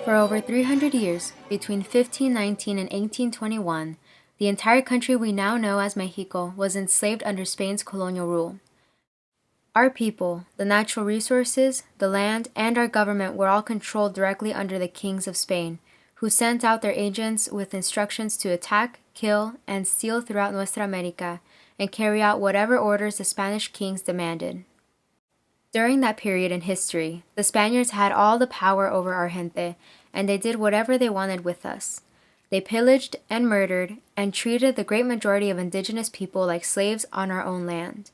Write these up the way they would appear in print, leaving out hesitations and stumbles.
For over 300 years, between 1519 and 1821, the entire country we now know as Mexico was enslaved under Spain's colonial rule. Our people, the natural resources, the land, and our government were all controlled directly under the kings of Spain, who sent out their agents with instructions to attack, kill, and steal throughout Nuestra America and carry out whatever orders the Spanish kings demanded. During that period in history, the Spaniards had all the power over our gente, and they did whatever they wanted with us. They pillaged and murdered and treated the great majority of indigenous people like slaves on our own land.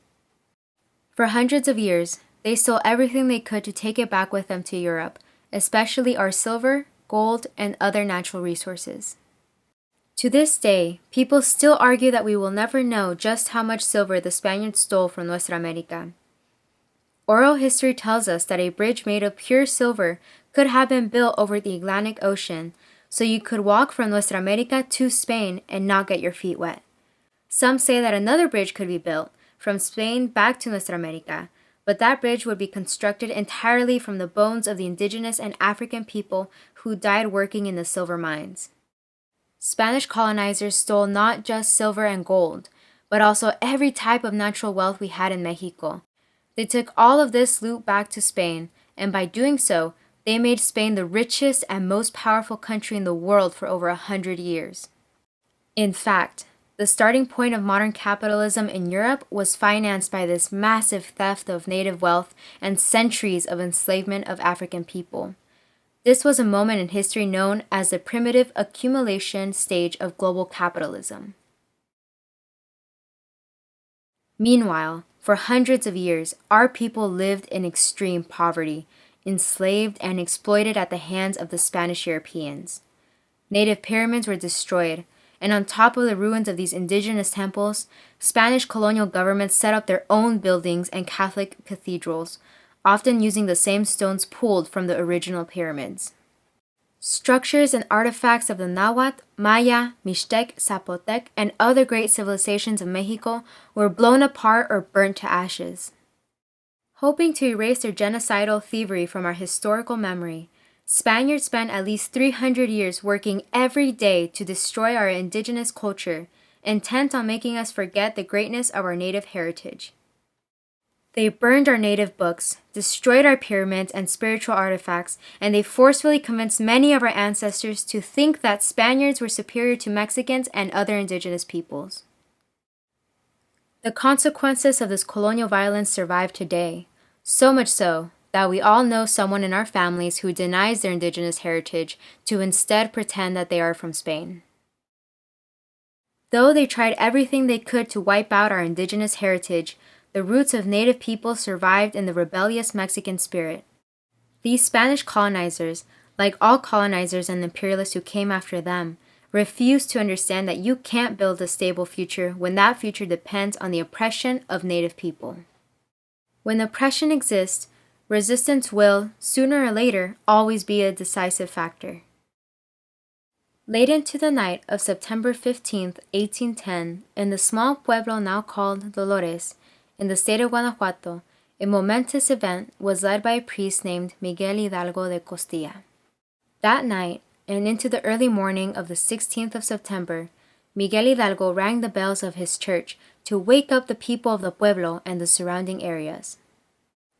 For hundreds of years, they stole everything they could to take it back with them to Europe, especially our silver, gold, and other natural resources. To this day, people still argue that we will never know just how much silver the Spaniards stole from Nuestra America. Oral history tells us that a bridge made of pure silver could have been built over the Atlantic Ocean, so you could walk from Nuestra America to Spain and not get your feet wet. Some say that another bridge could be built from Spain back to Nuestra America, but that bridge would be constructed entirely from the bones of the indigenous and African people who died working in the silver mines. Spanish colonizers stole not just silver and gold, but also every type of natural wealth we had in Mexico. They took all of this loot back to Spain, and by doing so, they made Spain the richest and most powerful country in the world for over 100 years. In fact, the starting point of modern capitalism in Europe was financed by this massive theft of native wealth and centuries of enslavement of African people. This was a moment in history known as the primitive accumulation stage of global capitalism. Meanwhile, for hundreds of years, our people lived in extreme poverty, enslaved and exploited at the hands of the Spanish Europeans. Native pyramids were destroyed, and on top of the ruins of these indigenous temples, Spanish colonial governments set up their own buildings and Catholic cathedrals, often using the same stones pulled from the original pyramids. Structures and artifacts of the Nahuatl, Maya, Mixtec, Zapotec, and other great civilizations of Mexico were blown apart or burnt to ashes. Hoping to erase their genocidal thievery from our historical memory, Spaniards spent at least 300 years working every day to destroy our indigenous culture, intent on making us forget the greatness of our native heritage. They burned our native books, destroyed our pyramids and spiritual artifacts, and they forcefully convinced many of our ancestors to think that Spaniards were superior to Mexicans and other indigenous peoples. The consequences of this colonial violence survive today, so much so that we all know someone in our families who denies their indigenous heritage to instead pretend that they are from Spain. Though they tried everything they could to wipe out our indigenous heritage, the roots of native people survived in the rebellious Mexican spirit. These Spanish colonizers, like all colonizers and imperialists who came after them, refused to understand that you can't build a stable future when that future depends on the oppression of native people. When oppression exists, resistance will, sooner or later, always be a decisive factor. Late into the night of September 15, 1810, in the small pueblo now called Dolores, in the state of Guanajuato, a momentous event was led by a priest named Miguel Hidalgo de Costilla. That night, and into the early morning of the 16th of September, Miguel Hidalgo rang the bells of his church to wake up the people of the pueblo and the surrounding areas.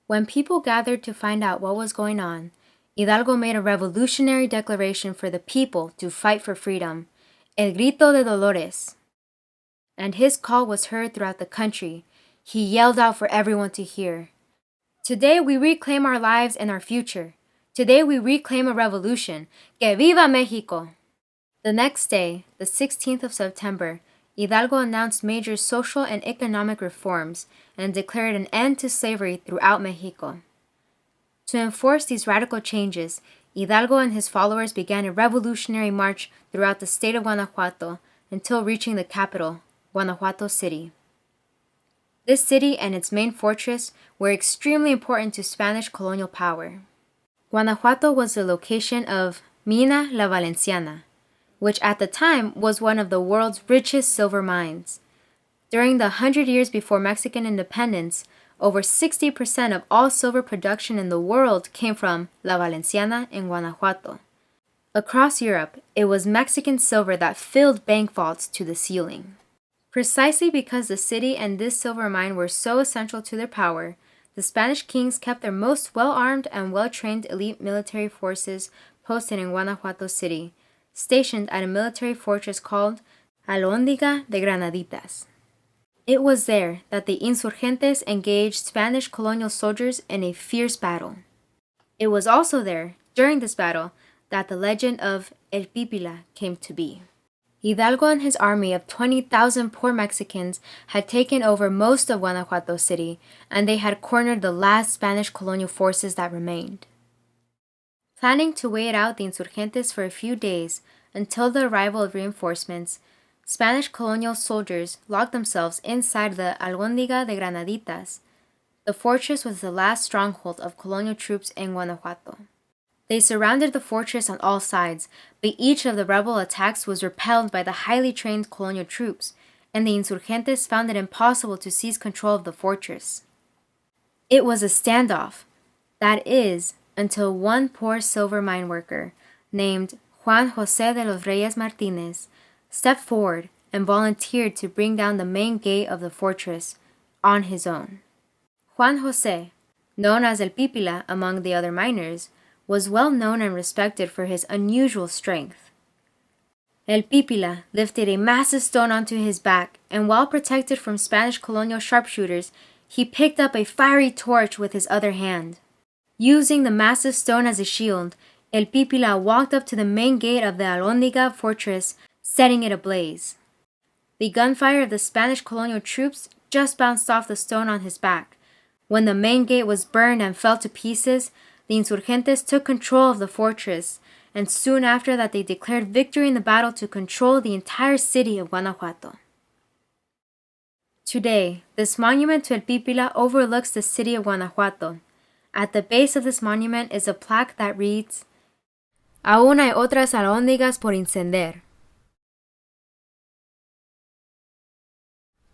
When people gathered to find out what was going on, Hidalgo made a revolutionary declaration for the people to fight for freedom, El Grito de Dolores. And his call was heard throughout the country. He yelled out for everyone to hear. Today we reclaim our lives and our future. Today we reclaim a revolution. Que viva Mexico! The next day, the 16th of September, Hidalgo announced major social and economic reforms and declared an end to slavery throughout Mexico. To enforce these radical changes, Hidalgo and his followers began a revolutionary march throughout the state of Guanajuato until reaching the capital, Guanajuato City. This city and its main fortress were extremely important to Spanish colonial power. Guanajuato was the location of Mina la Valenciana, which at the time was one of the world's richest silver mines. During the 100 years before Mexican independence, over 60% of all silver production in the world came from La Valenciana in Guanajuato. Across Europe, it was Mexican silver that filled bank vaults to the ceiling. Precisely because the city and this silver mine were so essential to their power, the Spanish kings kept their most well-armed and well-trained elite military forces posted in Guanajuato City, stationed at a military fortress called Alhóndiga de Granaditas. It was there that the insurgentes engaged Spanish colonial soldiers in a fierce battle. It was also there, during this battle, that the legend of El Pípila came to be. Hidalgo and his army of 20,000 poor Mexicans had taken over most of Guanajuato City, and they had cornered the last Spanish colonial forces that remained. Planning to wait out the insurgentes for a few days until the arrival of reinforcements, Spanish colonial soldiers locked themselves inside the Alhóndiga de Granaditas. The fortress was the last stronghold of colonial troops in Guanajuato. They surrounded the fortress on all sides, but each of the rebel attacks was repelled by the highly trained colonial troops, and the insurgentes found it impossible to seize control of the fortress. It was a standoff. That is, until one poor silver mine worker, named Juan José de los Reyes Martínez, stepped forward and volunteered to bring down the main gate of the fortress on his own. Juan José, known as El Pípila among the other miners, was well known and respected for his unusual strength. El Pípila lifted a massive stone onto his back, and while protected from Spanish colonial sharpshooters, he picked up a fiery torch with his other hand. Using the massive stone as a shield, El Pípila walked up to the main gate of the Alhóndiga fortress, setting it ablaze. The gunfire of the Spanish colonial troops just bounced off the stone on his back. When the main gate was burned and fell to pieces, the insurgentes took control of the fortress, and soon after that they declared victory in the battle to control the entire city of Guanajuato. Today, this monument to El Pípila overlooks the city of Guanajuato. At the base of this monument is a plaque that reads, Aún hay otras alhóndigas por encender.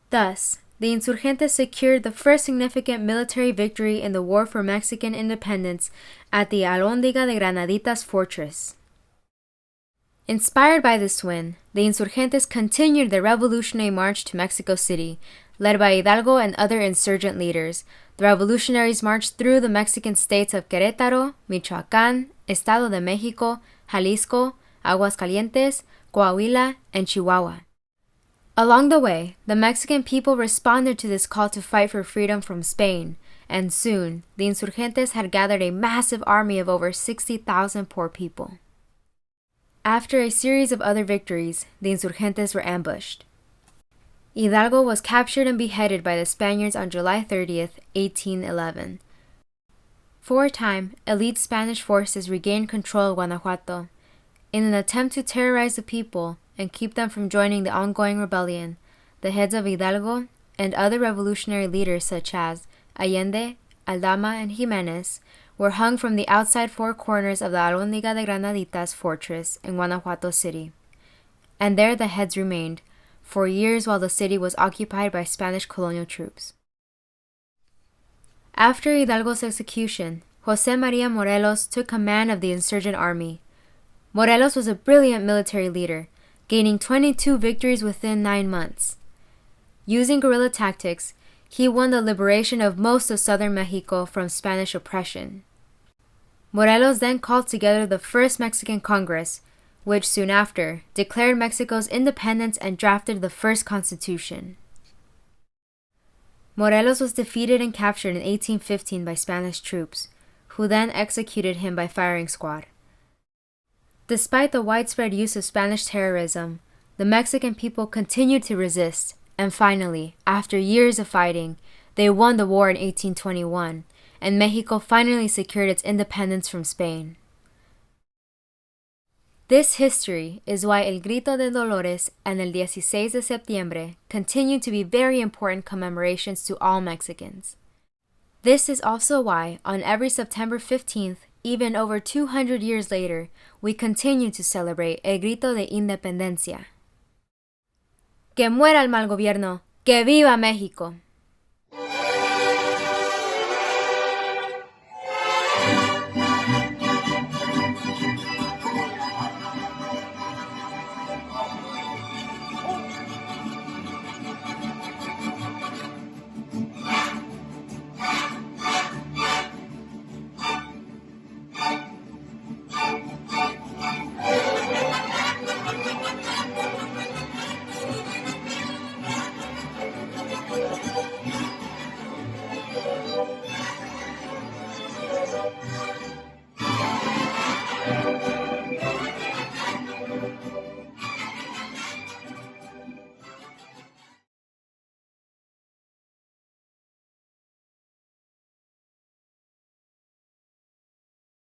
Thus, the insurgentes secured the first significant military victory in the war for Mexican independence at the Alhóndiga de Granaditas fortress. Inspired by this win, the insurgentes continued their revolutionary march to Mexico City. Led by Hidalgo and other insurgent leaders, the revolutionaries marched through the Mexican states of Querétaro, Michoacán, Estado de México, Jalisco, Aguascalientes, Coahuila, and Chihuahua. Along the way, the Mexican people responded to this call to fight for freedom from Spain, and soon, the insurgentes had gathered a massive army of over 60,000 poor people. After a series of other victories, the insurgentes were ambushed. Hidalgo was captured and beheaded by the Spaniards on July 30th, 1811. For a time, elite Spanish forces regained control of Guanajuato. In an attempt to terrorize the people and keep them from joining the ongoing rebellion, the heads of Hidalgo and other revolutionary leaders such as Allende, Aldama, and Jimenez were hung from the outside four corners of the Alhóndiga de Granaditas fortress in Guanajuato City. And there the heads remained, for years while the city was occupied by Spanish colonial troops. After Hidalgo's execution, José María Morelos took command of the insurgent army. Morelos was a brilliant military leader, gaining 22 victories within 9 months. Using guerrilla tactics, he won the liberation of most of southern Mexico from Spanish oppression. Morelos then called together the First Mexican Congress, which soon after declared Mexico's independence and drafted the first constitution. Morelos was defeated and captured in 1815 by Spanish troops, who then executed him by firing squad. Despite the widespread use of Spanish terrorism, the Mexican people continued to resist, and finally, after years of fighting, they won the war in 1821, and Mexico finally secured its independence from Spain. This history is why El Grito de Dolores and El 16 de Septiembre continue to be very important commemorations to all Mexicans. This is also why, on every September 15th, even over 200 years later, we continue to celebrate El Grito de Independencia. ¡Que muera el mal gobierno! ¡Que viva México!